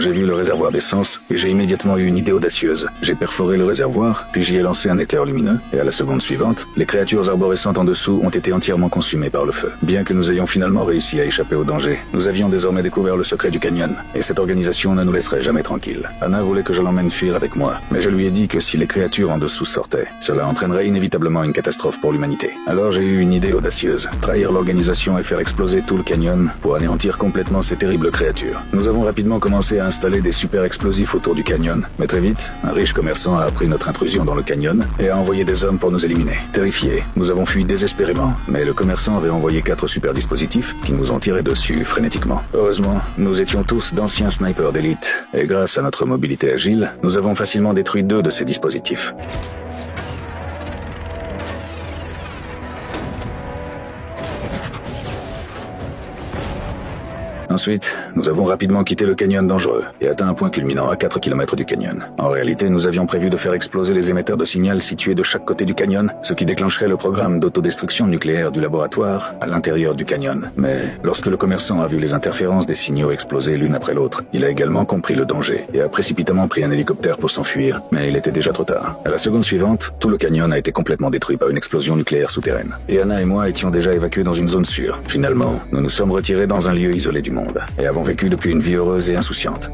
J'ai vu le réservoir d'essence et j'ai immédiatement eu une idée audacieuse. J'ai perforé le réservoir, puis j'y ai lancé un éclair lumineux, et à la seconde suivante, les créatures arborescentes en dessous ont été entièrement consumées par le feu. Bien que nous ayons finalement réussi à échapper au danger, nous avions désormais découvert le secret du canyon, et cette organisation ne nous laisserait jamais tranquilles. Anna voulait que je l'emmène fuir avec moi, mais je lui ai dit que si les créatures en dessous sortaient, cela entraînerait inévitablement une catastrophe pour l'humanité. Alors j'ai eu une idée audacieuse, trahir l'organisation et faire exploser tout le canyon pour anéantir complètement ces terribles créatures. Nous avons rapidement commencé à installer des super explosifs autour du canyon, mais très vite, un riche commerçant a appris notre intrusion dans le canyon et a envoyé des hommes pour nous éliminer. Terrifiés, nous avons fui désespérément, mais le commerçant avait envoyé 4 super dispositifs qui nous ont tiré dessus frénétiquement. Heureusement, nous étions tous d'anciens snipers d'élite, et grâce à notre mobilité agile, nous avons facilement détruit 2 de ces dispositifs. Ensuite, nous avons rapidement quitté le canyon dangereux et atteint un point culminant à 4 km du canyon. En réalité, nous avions prévu de faire exploser les émetteurs de signal situés de chaque côté du canyon, ce qui déclencherait le programme d'autodestruction nucléaire du laboratoire à l'intérieur du canyon. Mais lorsque le commerçant a vu les interférences des signaux exploser l'une après l'autre, il a également compris le danger et a précipitamment pris un hélicoptère pour s'enfuir, mais il était déjà trop tard. À la seconde suivante, tout le canyon a été complètement détruit par une explosion nucléaire souterraine. Et Anna et moi étions déjà évacués dans une zone sûre. Finalement, nous nous sommes retirés dans un lieu isolé du monde et avons vécu depuis une vie heureuse et insouciante.